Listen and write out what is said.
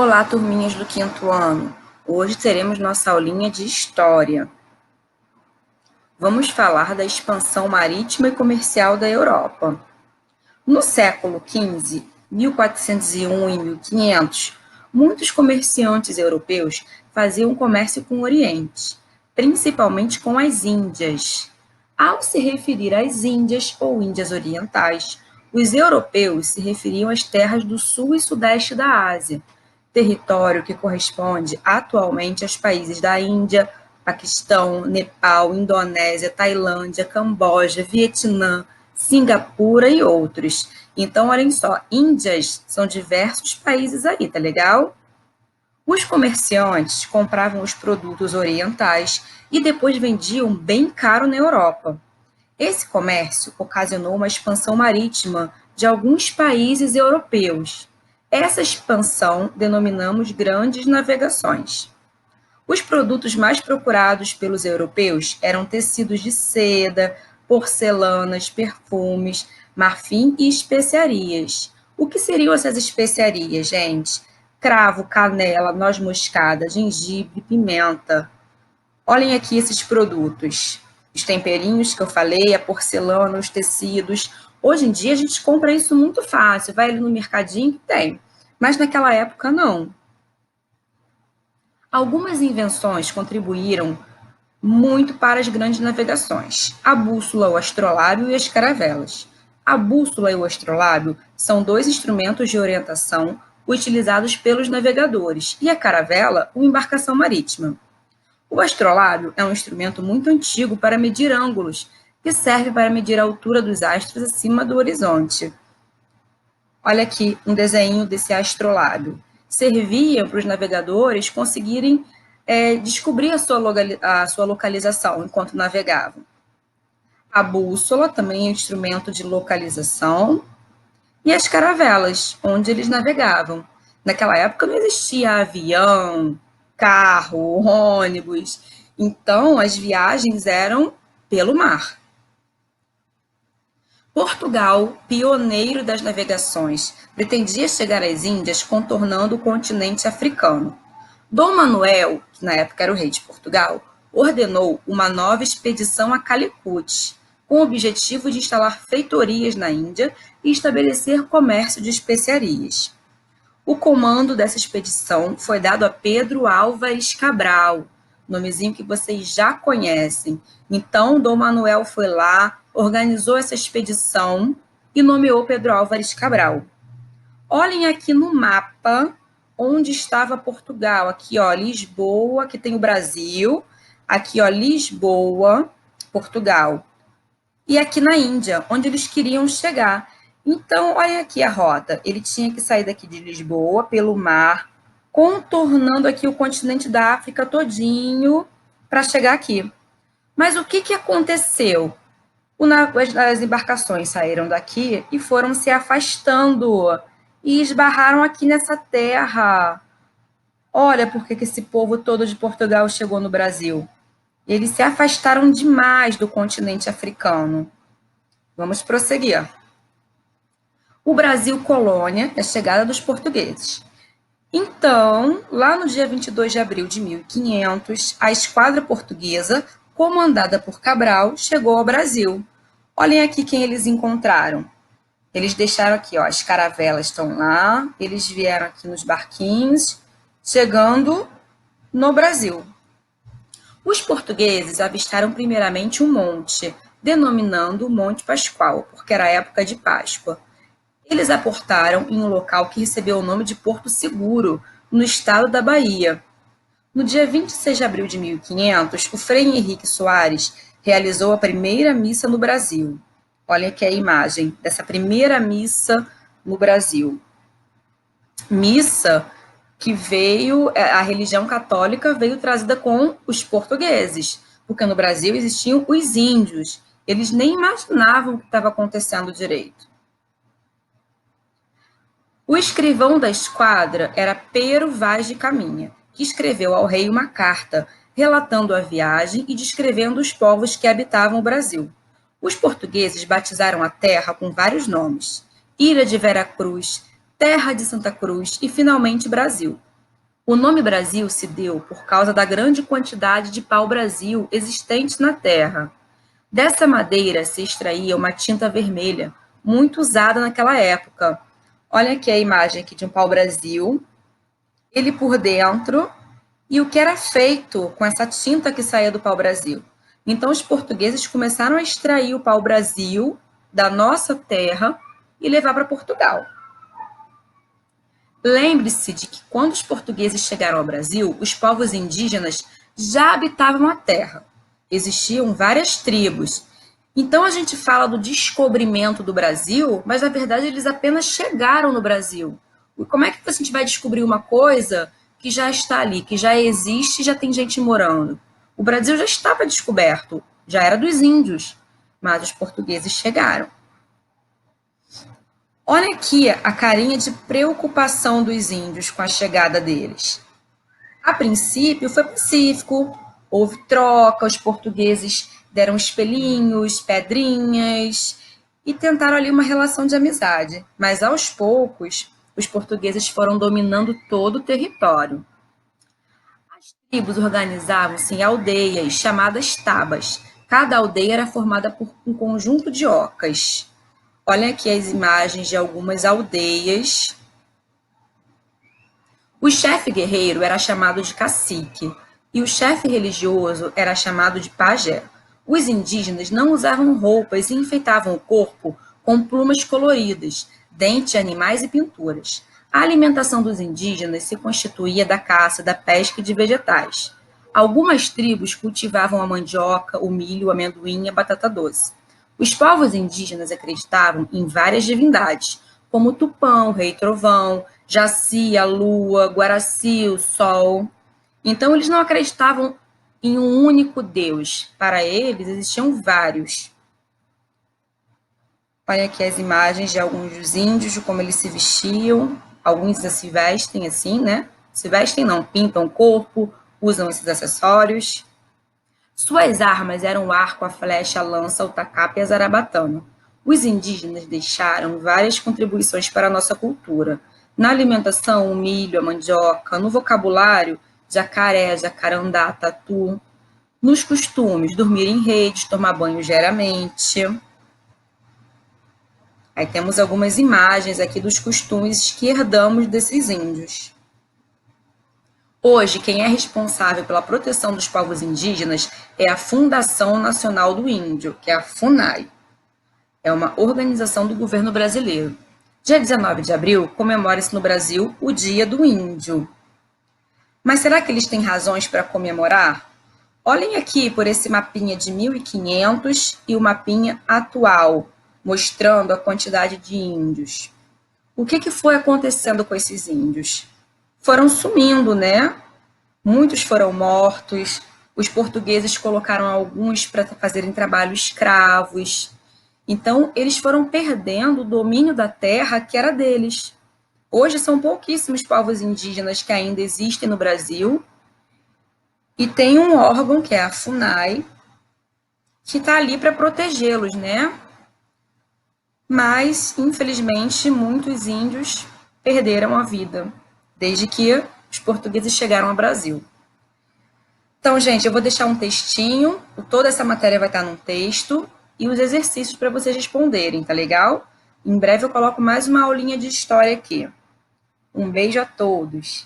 Olá, turminhas do quinto ano. Hoje teremos nossa aulinha de História. Vamos falar da expansão marítima e comercial da Europa. No século XV, 1401 e 1500, muitos comerciantes europeus faziam comércio com o Oriente, principalmente com as Índias. Ao se referir às Índias ou Índias Orientais, os europeus se referiam às terras do sul e sudeste da Ásia, território que corresponde atualmente aos países da Índia, Paquistão, Nepal, Indonésia, Tailândia, Camboja, Vietnã, Singapura e outros. Então, olhem só, Índias são diversos países aí, tá legal? Os comerciantes compravam os produtos orientais e depois vendiam bem caro na Europa. Esse comércio ocasionou uma expansão marítima de alguns países europeus. Essa expansão denominamos grandes navegações. Os produtos mais procurados pelos europeus eram tecidos de seda, porcelanas, perfumes, marfim e especiarias. O que seriam essas especiarias, gente? Cravo, canela, noz moscada, gengibre, pimenta. Olhem aqui esses produtos. Os temperinhos que eu falei, a porcelana, os tecidos. Hoje em dia a gente compra isso muito fácil, vai ali no mercadinho que tem. Mas naquela época não. Algumas invenções contribuíram muito para as grandes navegações: a bússola, o astrolábio e as caravelas. A bússola e o astrolábio são dois instrumentos de orientação utilizados pelos navegadores, e a caravela, uma embarcação marítima. O astrolábio é um instrumento muito antigo para medir ângulos, que serve para medir a altura dos astros acima do horizonte. Olha aqui um desenho desse astrolábio. Servia para os navegadores conseguirem descobrir a sua localização enquanto navegavam. A bússola também é um instrumento de localização. E as caravelas, onde eles navegavam. Naquela época não existia avião, carro, ônibus. Então, as viagens eram pelo mar. Portugal, pioneiro das navegações, pretendia chegar às Índias contornando o continente africano. Dom Manuel, que na época era o rei de Portugal, ordenou uma nova expedição a Calicut, com o objetivo de instalar feitorias na Índia e estabelecer comércio de especiarias. O comando dessa expedição foi dado a Pedro Álvares Cabral, nomezinho que vocês já conhecem. Então, Dom Manuel foi lá, organizou essa expedição e nomeou Pedro Álvares Cabral. Olhem aqui no mapa onde estava Portugal. Aqui, ó, Lisboa, aqui tem o Brasil. Aqui, ó, Lisboa, Portugal. E aqui na Índia, onde eles queriam chegar. Então, olha aqui a rota. Ele tinha que sair daqui de Lisboa, pelo mar, contornando aqui o continente da África todinho para chegar aqui. Mas o que aconteceu? As embarcações saíram daqui e foram se afastando e esbarraram aqui nessa terra. Olha por que esse povo todo de Portugal chegou no Brasil. Eles se afastaram demais do continente africano. Vamos prosseguir. O Brasil colônia é a chegada dos portugueses. Então, lá no dia 22 de abril de 1500, a esquadra portuguesa, comandada por Cabral, chegou ao Brasil. Olhem aqui quem eles encontraram. Eles deixaram aqui, ó, as caravelas estão lá, eles vieram aqui nos barquinhos, chegando no Brasil. Os portugueses avistaram primeiramente um monte, denominando Monte Pascoal, porque era a época de Páscoa. Eles aportaram em um local que recebeu o nome de Porto Seguro, no estado da Bahia. No dia 26 de abril de 1500, o Frei Henrique Soares realizou a primeira missa no Brasil. Olha aqui a imagem dessa primeira missa no Brasil. Missa que veio, a religião católica veio trazida com os portugueses, porque no Brasil existiam os índios. Eles nem imaginavam o que estava acontecendo direito. O escrivão da esquadra era Pero Vaz de Caminha, que escreveu ao rei uma carta relatando a viagem e descrevendo os povos que habitavam o Brasil. Os portugueses batizaram a terra com vários nomes: Ilha de Vera Cruz, Terra de Santa Cruz e, finalmente, Brasil. O nome Brasil se deu por causa da grande quantidade de pau-brasil existente na terra. Dessa madeira se extraía uma tinta vermelha, muito usada naquela época. Olha aqui a imagem aqui de um pau-brasil, ele por dentro, e o que era feito com essa tinta que saía do pau-brasil. Então, os portugueses começaram a extrair o pau-brasil da nossa terra e levar para Portugal. Lembre-se de que quando os portugueses chegaram ao Brasil, os povos indígenas já habitavam a terra. Existiam várias tribos. Então a gente fala do descobrimento do Brasil, mas na verdade eles apenas chegaram no Brasil. E como é que a gente vai descobrir uma coisa que já está ali, que já existe e já tem gente morando? O Brasil já estava descoberto, já era dos índios, mas os portugueses chegaram. Olha aqui a carinha de preocupação dos índios com a chegada deles. A princípio foi pacífico, houve troca, os portugueses deram espelhinhos, pedrinhas e tentaram ali uma relação de amizade. Mas aos poucos, os portugueses foram dominando todo o território. As tribos organizavam-se em aldeias chamadas tabas. Cada aldeia era formada por um conjunto de ocas. Olha aqui as imagens de algumas aldeias. O chefe guerreiro era chamado de cacique e o chefe religioso era chamado de pajé. Os indígenas não usavam roupas e enfeitavam o corpo com plumas coloridas, dentes de animais e pinturas. A alimentação dos indígenas se constituía da caça, da pesca e de vegetais. Algumas tribos cultivavam a mandioca, o milho, o amendoim e a batata doce. Os povos indígenas acreditavam em várias divindades, como Tupã, o Rei Trovão, Jaci, a Lua, Guaraci, o Sol. Então, eles não acreditavam em um único Deus. Para eles, existiam vários. Olha aqui as imagens de alguns dos índios, de como eles se vestiam. Alguns se vestem assim, né? Se vestem não, pintam o corpo, usam esses acessórios. Suas armas eram o arco, a flecha, a lança, o tacape e a zarabatana. Os indígenas deixaram várias contribuições para a nossa cultura. Na alimentação, o milho, a mandioca. No vocabulário, jacaré, jacarandá, tatu. Nos costumes, dormir em redes, tomar banho diariamente. Aí temos algumas imagens aqui dos costumes que herdamos desses índios. Hoje, quem é responsável pela proteção dos povos indígenas é a Fundação Nacional do Índio, que é a FUNAI. É uma organização do governo brasileiro. Dia 19 de abril, comemora-se no Brasil o Dia do Índio. Mas será que eles têm razões para comemorar? Olhem aqui por esse mapinha de 1500 e o mapinha atual, mostrando a quantidade de índios. O que foi acontecendo com esses índios? Foram sumindo, né? Muitos foram mortos, os portugueses colocaram alguns para fazerem trabalho escravos. Então, eles foram perdendo o domínio da terra que era deles. Hoje são pouquíssimos povos indígenas que ainda existem no Brasil e tem um órgão, que é a FUNAI, que está ali para protegê-los, né? Mas, infelizmente, muitos índios perderam a vida desde que os portugueses chegaram ao Brasil. Então, gente, eu vou deixar um textinho, toda essa matéria vai estar num texto, e os exercícios para vocês responderem, tá legal? Em breve eu coloco mais uma aulinha de história aqui. Um beijo a todos!